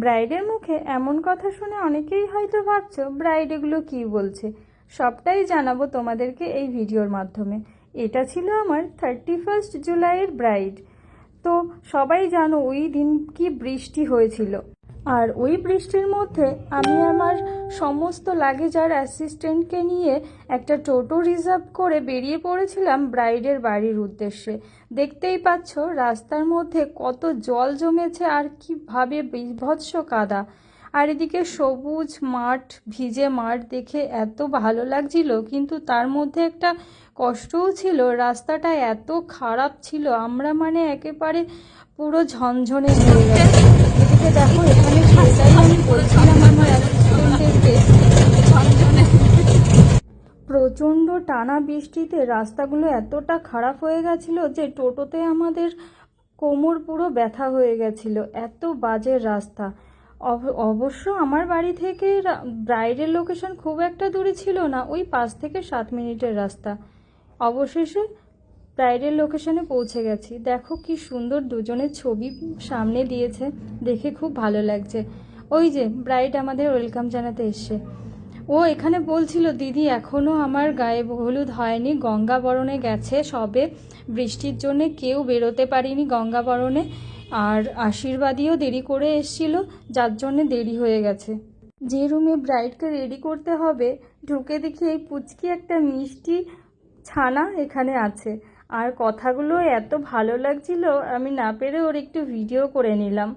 ব্রাইডের মুখে এমন কথা শুনে অনেকেই হয়তো ভাবছো ব্রাইড এগুলো কি বলছে। সবটাই জানাবো তোমাদেরকে এই ভিডিওর মাধ্যমে। এটা ছিল আমার 31 জুলাইয়ের ব্রাইড। তো সবাই জানো ওই দিন কি বৃষ্টি হয়েছিল, আর ওই বৃষ্টির মধ্যে আমি আমার সমস্ত লাগেজ আর অ্যাসিস্ট্যান্টকে নিয়ে একটা টোটো রিজার্ভ করে বেরিয়ে পড়েছিলাম ব্রাইডের বাড়ির উদ্দেশ্যে। দেখতেই পাচ্ছ রাস্তার মধ্যে কত জল জমেছে আর কিভাবে বিভৎস কাদা, আর এদিকে সবুজ মাঠ, ভিজে মাঠ দেখে এত ভালো লাগছিল, কিন্তু তার মধ্যে একটা কষ্টও ছিল। রাস্তাটা এত খারাপ ছিল, আমরা একেবারে পুরো ঝনঝনে হয়ে গেছে। এদিকে দেখো এখানে সেটাই আমি বলছিলাম আমার অ্যাসিস্ট্যান্টদেরকে, ঝনঝনে প্রচণ্ড টানা বৃষ্টিতে রাস্তাগুলো এতটা খারাপ হয়ে গেছিল যে টোটোতে আমাদের কোমর পুরো ব্যথা হয়ে গেছিল, এত বাজে রাস্তা। অবশ্য আমার বাড়ি থেকে ব্রাইডের লোকেশন খুব একটা দূরে ছিল না, ওই 5 থেকে 7 মিনিটের রাস্তা। অবশেষে ব্রাইডের লোকেশনে পৌঁছে গেছি। দেখো কি সুন্দর দুজনের ছবি সামনে দিয়েছে, দেখে খুব ভালো লাগছে। ওই যে ব্রাইড আমাদের ওয়েলকাম জানাতে এসছে। ও এখানে বলছিল দিদি এখনও আমার গায়ে হলুদ হয়নি, গঙ্গাবরণে গেছে সবে, বৃষ্টির জন্যে কেউ বেরোতে পারিনি গঙ্গাবরণে, আর আশীর্বাদীও দেরি করে এসছিল, যার জন্যে দেরি হয়ে গেছে। যে রুমে ব্রাইডকে রেডি করতে হবে ঢুকে দেখি এই পুচকি একটা মিষ্টি ছানা এখানে আছে, আর কথাগুলো এত ভালো লাগছিল আমি না পেরে ওর একটু ভিডিও করে নিলাম।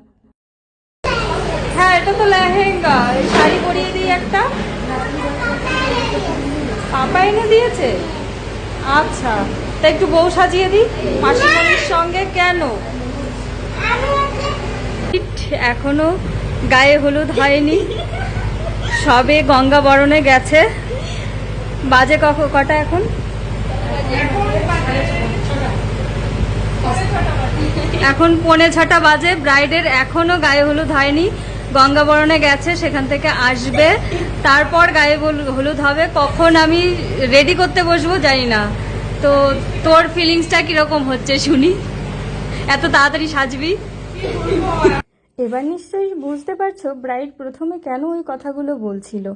হ্যাঁ এটা তো লেহেঙ্গা, শাড়ি পরিয়ে দিই একটা, পাপা এনে দিয়েছে। আচ্ছা তা একটু বউ সাজিয়ে দিই মাসিমণির সঙ্গে। কেন এখনো গায়ে হলুদ হয়নি, সবে গঙ্গাবরণে গেছে। বাজে কটা এখন? এখন 5:45 বাজে। ব্রাইডের এখনো গায়ে হলুদ হয়নি, গঙ্গাবরণে গেছে, সেখান থেকে আসবে, তারপর গায়ে হলুদ হবে। কখন আমি রেডি করতে বসবো জানি না। তো তোর ফিলিংসটা কিরকম হচ্ছে শুনি, এত তাড়াতাড়ি সাজবি? এবার নিশ্চয়ই বুঝতে পারছো ব্রাইড প্রথমে কেন ওই কথাগুলো বলছিল।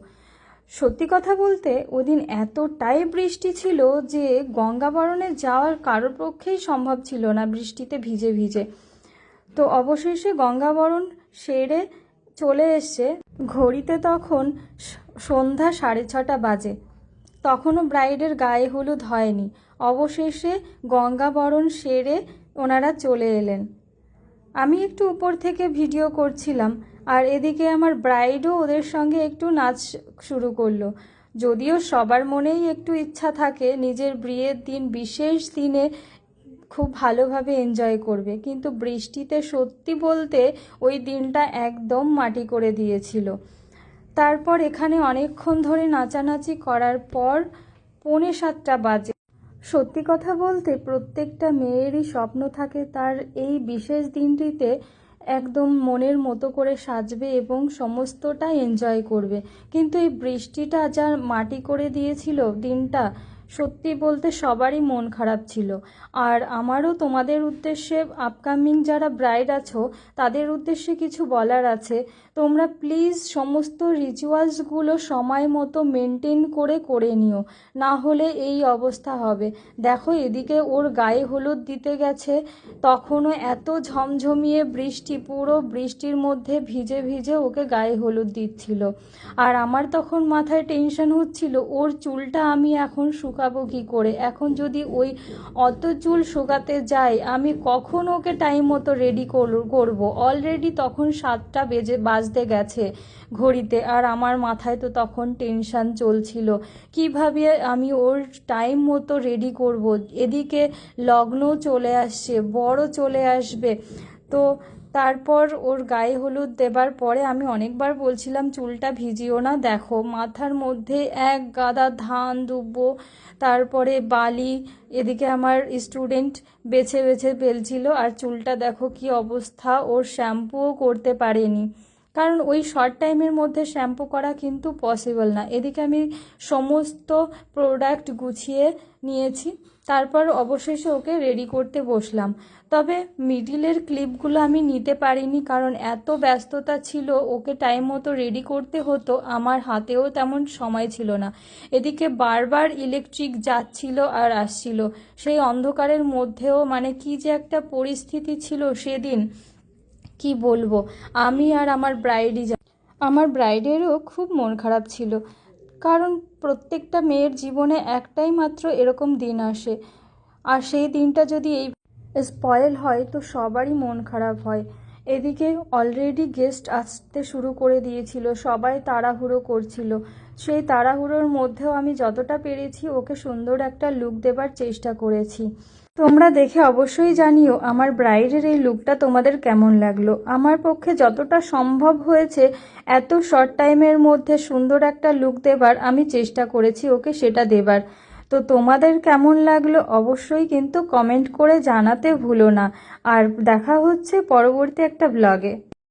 সত্যি কথা বলতে ওদিন এতটাই বৃষ্টি ছিল যে গঙ্গাবরণে যাওয়ার কারোর পক্ষেই সম্ভব ছিল না বৃষ্টিতে ভিজে ভিজে। তো অবশেষে গঙ্গাবরণ সেরে চলে এসছে। ঘড়িতে তখন সন্ধ্যা 6:30 বাজে, তখনও ব্রাইডের গায়ে হলুদ হয়নি। অবশেষে গঙ্গাবরণ সেরে ওনারা চলে এলেন। আমি একটু উপর থেকে ভিডিও করছিলাম, আর এদিকে আমার ব্রাইডও ওদের সঙ্গে একটু নাচ শুরু করলো। যদিও সবার মনেই একটু ইচ্ছা থাকে নিজের বিয়ের দিন, বিশেষ দিনে খুব ভালোভাবে এনজয় করবে, কিন্তু বৃষ্টিতে সত্যি বলতে ওই দিনটা একদম মাটি করে দিয়েছিল। তারপর এখানে অনেকক্ষণ ধরে নাচানাচি করার পর 6:45 বাজে। সত্যি কথা বলতে প্রত্যেকটা মেয়েরই স্বপ্ন থাকে তার এই বিশেষ দিনটিতে একদম মনের মতো করে সাজবে এবং সমস্তটা এনজয় করবে, কিন্তু এই বৃষ্টিটা যা মাটি করে দিয়েছিল দিনটা, সত্যি বলতে সবারই মন খারাপ ছিল। আর আমারও তোমাদের উদ্দেশ্যে, আপকামিং যারা ব্রাইড আছো তাদের উদ্দেশ্যে কিছু বলার আছে। তোমরা প্লিজ সমস্ত রিচুয়ালসগুলো সময় মতো মেনটেন করে নিও, না হলে এই অবস্থা হবে। দেখো এদিকে ওর গায়ে হলুদ দিতে গেছে, তখনও এত ঝমঝমিয়ে বৃষ্টি, পুরো বৃষ্টির মধ্যে ভিজে ভিজে ওকে গায়ে হলুদ দিচ্ছিল। আর আমার তখন মাথায় টেনশন হচ্ছিল ওর চুলটা আমি এখন শুকাবো কী করে। এখন যদি ওই অত চুল শুকাতে যাই আমি কখন ওকে টাইম মতো রেডি করবো? অলরেডি তখন 7টা বাজতে গেছে ঘড়িতে, আর আমার মাথায় তো তখন টেনশন চলছিল কিভাবে আমি ওর টাইম মতো রেডি করব। এদিকে লগ্ন চলে আসছে, বড় চলে আসবে। তো তারপর ওর গায়ে হলুদ দেবার পরে আমি অনেকবার বলছিলাম চুলটা ভিজিও না। দেখো মাথার মধ্যে এক গাদা ধান দুব্বো, তারপরে বালি, এদিকে আমার স্টুডেন্ট বেছে বেছে ফেলছিল, আর চুলটা দেখো কি অবস্থা, ওর শ্যাম্পুও করতে পারেনি কারণ ওই শর্ট টাইমের মধ্যে শ্যাম্পু করা কিন্তু পসিবল না। এদিকে আমি সমস্ত প্রোডাক্ট গুছিয়ে নিয়েছি, তারপর অবশেষে ওকে রেডি করতে বসলাম। তবে মিডিলের ক্লিপগুলো আমি নিতে পারিনি, কারণ এত ব্যস্ততা ছিল, ওকে টাইম মতো রেডি করতে হতো, আমার হাতেও তেমন সময় ছিল না। এদিকে বারবার ইলেকট্রিক যাচ্ছিল আর আসছিল, সেই অন্ধকারের মধ্যেও মানে কি যে একটা পরিস্থিতি ছিল সেদিন, কি বলবো। আমি আর আমার ব্রাইডেরও খুব মন খারাপ ছিল, কারণ প্রত্যেকটা মেয়ের জীবনে একটাই মাত্র এরকম দিন আসে, আর সেই দিনটা যদি এই স্পয়েল হয় তো সবারই মন খারাপ হয়। এদিকে অলরেডি গেস্ট আসতে শুরু করে দিয়েছিল, সবাই তাড়াহুড়ো করছিল। সেই তাড়াহুড়োর মধ্যেও আমি যতটা পেরেছি ওকে সুন্দর একটা লুক দেবার চেষ্টা করেছি। তোমরা দেখে অবশ্যই জানিও আমার ব্রাইডের এই লুকটা তোমাদের কেমন লাগলো। আমার পক্ষে যতটা সম্ভব হয়েছে এত শর্ট টাইমের মধ্যে সুন্দর একটা লুক দেবার আমি চেষ্টা করেছি ওকে, সেটা দেবার। তো তোমাদের কেমন লাগলো অবশ্যই কিন্তু কমেন্ট করে জানাতে ভুলো না। আর দেখা হচ্ছে পরবর্তী একটা ব্লগে।